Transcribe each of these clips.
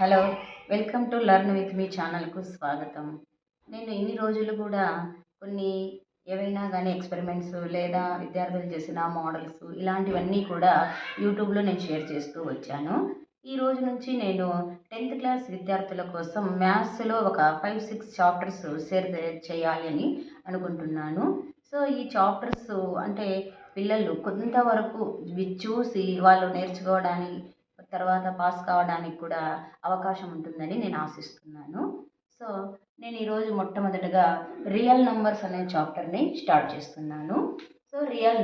Hello, welcome to learn with me ఛానల్కు స్వాగతం. నేను ఇన్ని రోజులు కూడా కొన్ని ఏవైనా కానీ ఎక్స్పెరిమెంట్స్ లేదా విద్యార్థులు చేసిన మోడల్స్ ఇలాంటివన్నీ కూడా యూట్యూబ్లో నేను షేర్ చేస్తూ వచ్చాను. ఈ రోజు నుంచి నేను 10th క్లాస్ విద్యార్థుల కోసం మ్యాథ్స్లో ఒక 5-6 చాప్టర్స్ షేర్ చేయాలి అని అనుకుంటున్నాను. సో ఈ చాప్టర్స్ అంటే పిల్లలు కొంతవరకు చూసి వాళ్ళు నేర్చుకోవడానికి తర్వాత పాస్ కావడానికి కూడా అవకాశం ఉంటుందని నేను ఆశిస్తున్నాను. సో నేను ఈరోజు మొట్టమొదటగా రియల్ నంబర్స్ అనే చాప్టర్ని స్టార్ట్ చేస్తున్నాను. సో రియల్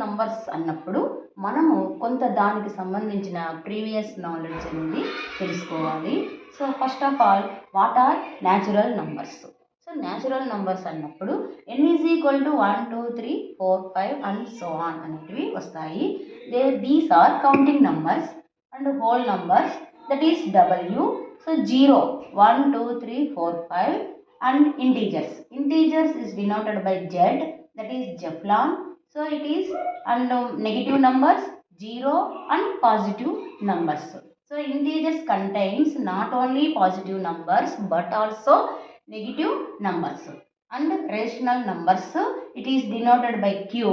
నంబర్స్ అన్నప్పుడు మనము కొంత దానికి సంబంధించిన ప్రీవియస్ నాలెడ్జ్ అనేది తెలుసుకోవాలి. So first of all, what are natural numbers? So natural numbers అన్నప్పుడు n is equal to 1, 2, 3, 4, 5 and so on అనేటివి వస్తాయి. These are counting numbers and whole numbers, that is W. So 0, 1, 2, 3, 4, 5 and integers is denoted by Z, that is Jeplan. So it is and negative numbers 0 and positive numbers. So integers contains not only positive numbers but also negative numbers. And rational numbers, it is denoted by Q.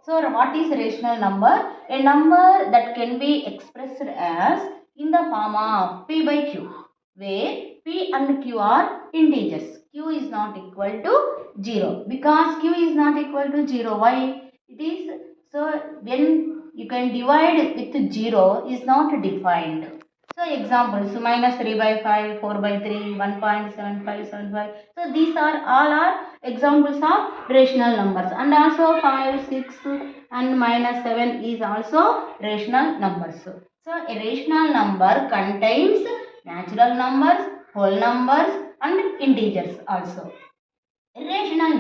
So what is rational number? A number that can be expressed as in the form of P by Q, where P and Q are integers. Q is not equal to 0 because Q is not equal to 0. Why? It is so when you can divide with 0 is not defined. So examples, minus 3 by 5, 4 by 3, 1.7575. So these are all are examples of rational numbers. And also 5, 6 and minus 7 is also rational numbers. So a rational number contains natural numbers, whole numbers and integers also. Irrational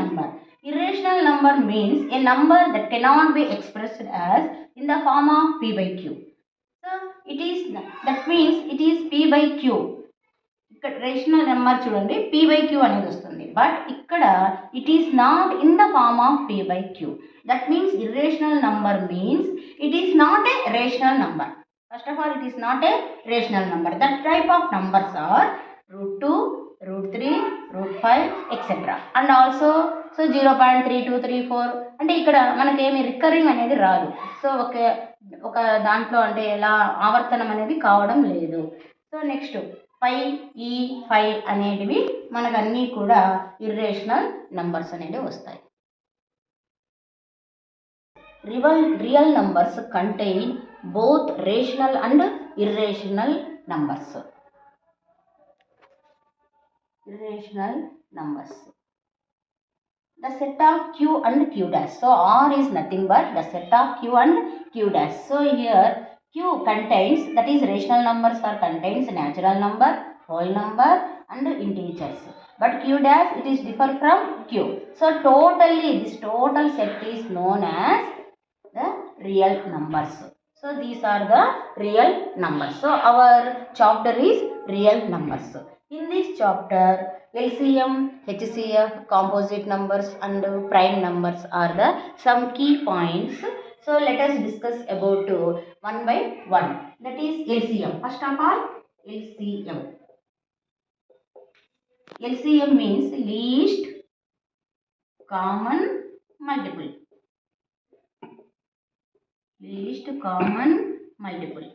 number means a number that cannot be expressed as in the form of P by Q. So that means it is P by Q. ఇక్కడ rational number చూడండి, P by Q అనేది వస్తుంది. But ఇక్కడ it is not in the form of P by Q. That means irrational number means it is not a rational number. First of all, it is not a rational number. That type of numbers are √2, √3, √5 etcetera. And also so 0.3234 అంటే ఇక్కడ మనకేమి recurring అనేది రాదు. So ఒక దాంట్లో అంటే ఎలా ఆవర్తనం అనేది కావడం లేదు. సో నెక్స్ట్ 5, ఈ 5 అనేటివి మనకు అన్నీ కూడా ఇర్రేషనల్ నంబర్స్ అనేవి వస్తాయి. Real numbers contain both rational and irrational numbers. The set of Q and Q dash. So R is nothing but the set of Q and Q dash. So here Q contains, that is rational numbers or contains natural number, whole number and integers. But Q dash, it is different from Q. So totally this total set is known as the real numbers. So these are the real numbers. So our chapter is real numbers. In this chapter, LCM, HCF, composite numbers and prime numbers are the some key points. So let us discuss about one by one. That is LCM. First of all, LCM. LCM means least common multiple. Least common multiple.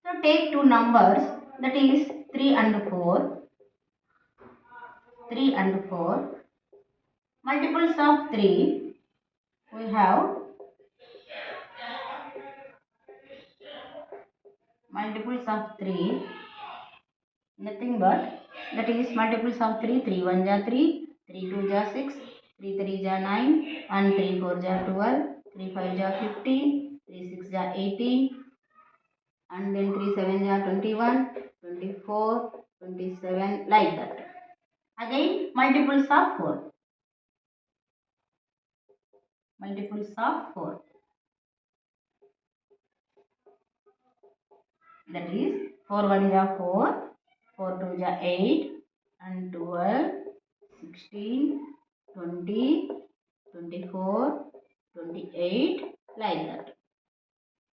So take two numbers, that is 3 and 4. 3 and 4. Multiples of 3, we have multiples of 3, nothing but that is multiples of 3, 3 1 ja 3, 3 2 ja 6, 3 3 ja 9 and 3 4 ja 12, 3 5 ja 15, 3 6 ja 18 and then 3 7 ja 21, 24, 27 like that. Again multiples of 4. That is 4 1 ja 4, 4 2 ja 8 and 12, 16, 20, 24, 28 like that.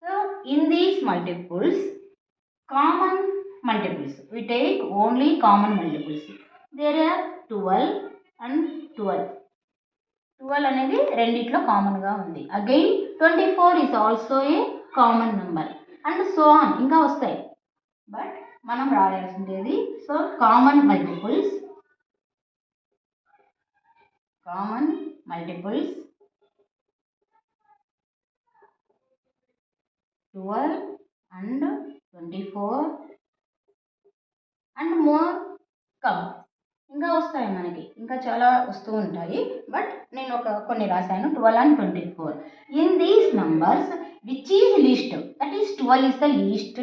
So in these multiples Common multiples. We take only common multiples. There are 12 and 12. 12 అనేది రెండిట్లో కామన్గా ఉంది. Again 24 is also a common number. And so on ఇంకా వస్తాయి. But మనం రాయాల్సిందేది so common multiples 12 and 24 and more come ఇంకా వస్తాయి మనకి ఇంకా చాలా వస్తూ ఉంటాయి బట్ నేను కొన్ని రాశాను 12 and 24. In these numbers which is least that is 12 is the least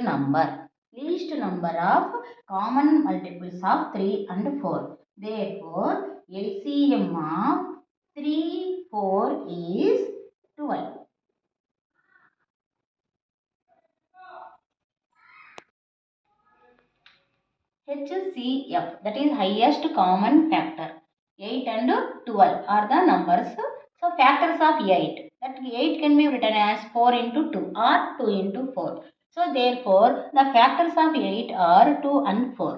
number of common multiples of 3 and 4. Therefore LCM of 3, 4 is 12. HCF, that is highest common factor. 8 and 12 are the numbers. So factors of 8. That 8 can be written as 4 into 2 or 2 into 4. So therefore the factors of 8 are 2 and 4.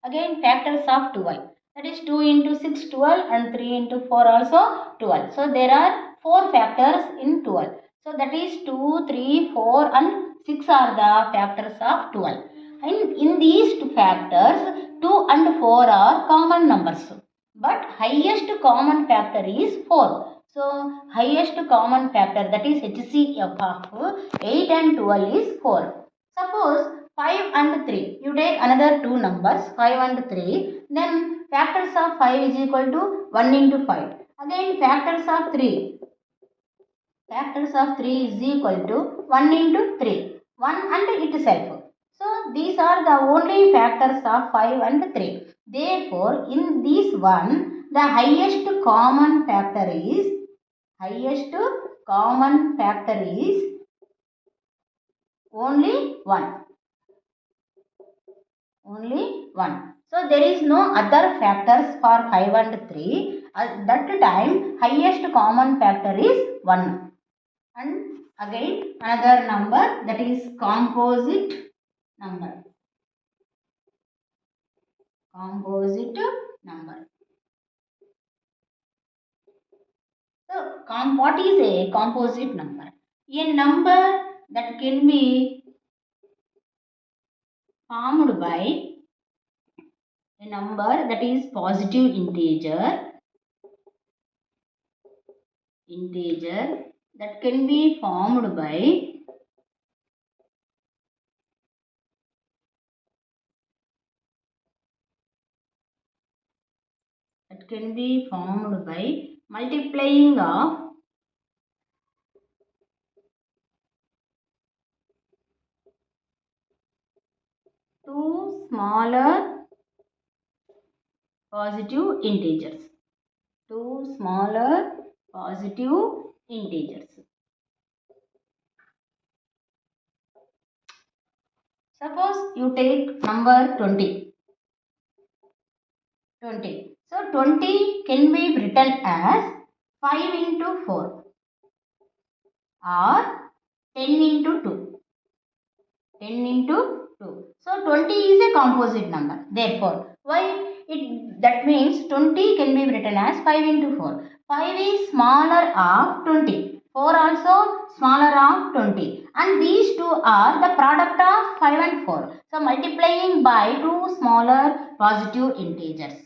Again factors of 12. That is 2 into 6 12 and 3 into 4 also 12. So there are 4 factors in 12. So that is 2, 3, 4 and 6 are the factors of 12. And in these two factors 2 and 4 are common numbers. But highest common factor is 4. So highest common factor that is HCF of 8 and 12 is 4. Suppose 5 and 3. You take another two numbers 5 and 3. Then factors of 5 is equal to 1 into 5. Again factors of 3. Factors of 3 is equal to 1 into 3. 1 and itself. So these are the only factors of 5 and 3. Therefore in this one the highest common factor is only 1. So there is no other factors for 5 and 3. At that time highest common factor is 1. And again another number that is composite number. So what is a composite number? A number that can be formed by a number that is positive integer that can be formed by multiplying of two smaller positive integers. Suppose you take number 20. So 20 can be written as 5 into 4 or 10 into 2. So 20 is a composite number. Therefore, that means 20 can be written as 5 into 4. 5 is smaller of 20. 4 also smaller of 20. And these two are the product of 5 and 4. So multiplying by two smaller positive integers.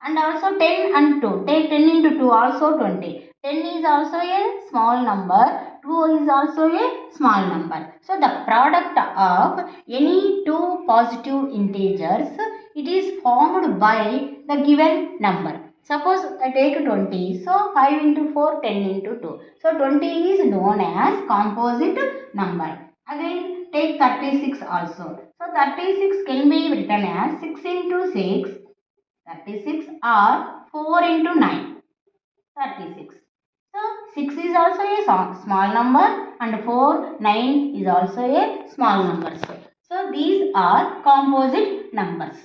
And also 10 and 2. Take 10 into 2 also 20. 10 is also a small number. 2 is also a small number. So the product of any two positive integers, it is formed by the given number. Suppose I take 20. So 5 into 4, 10 into 2. So 20 is known as composite number. Again take 36 also. So 36 can be written as 6 into 6. 36 or 4 into 9. 36. So 6 is also a small number and 4, 9 is also a small number. So these are composite numbers.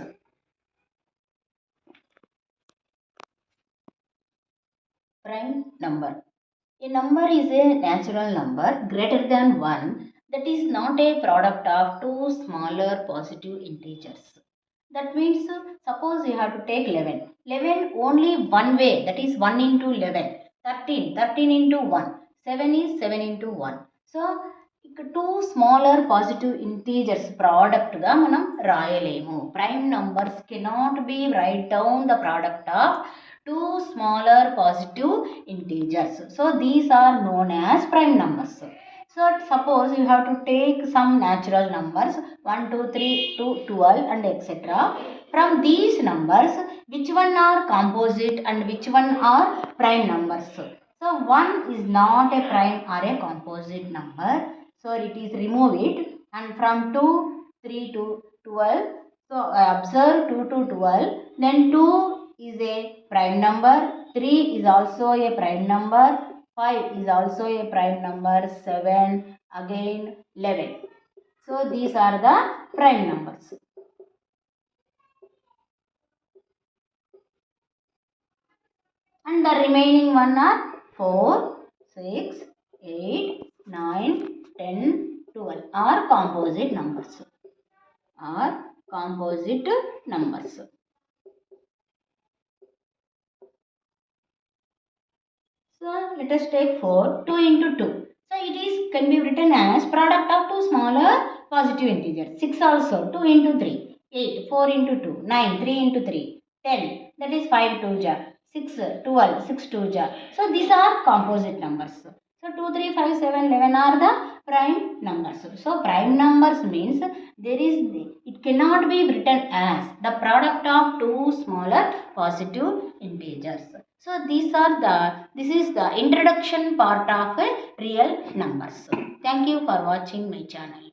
Prime number. A number is a natural number greater than 1 that is not a product of two smaller positive integers. That means suppose you have to take 11. 11 only one way, that is 1 into 11. 13. 13 into 1. 7 is 7 into 1. So, two smaller positive integers product ga manam rayalemu. Prime numbers cannot be write down the product of two smaller positive integers. So, these are known as prime numbers. So, suppose you have to take some natural numbers 1, 2, 3 to 12 and etc. From these numbers, which one are composite and which one are prime numbers? So, 1 is not a prime or a composite number. So, it is remove it, and from 2, 3 to 12. So, observe 2 to 12. Then 2 is a prime number. 3 is also a prime number. 5 is also a prime number. 7, again 11. So, these are the prime numbers. And the remaining one are 4, 6, 8, 9, 10, 12 are composite numbers. Are composite numbers. So let us take 4, 2 into 2. So it is can be written as product of two smaller positive integers. 6 also, 2 into 3, 8, 4 into 2, 9, 3 into 3, 10, that is 5 2 ja, 6, 12, 6 2 ja. So these are composite numbers. So 2, 3, 5, 7, 11 are the prime numbers. So prime numbers means it cannot be written as the product of two smaller positive integers. So this is the introduction part of real numbers. Thank you for watching my channel.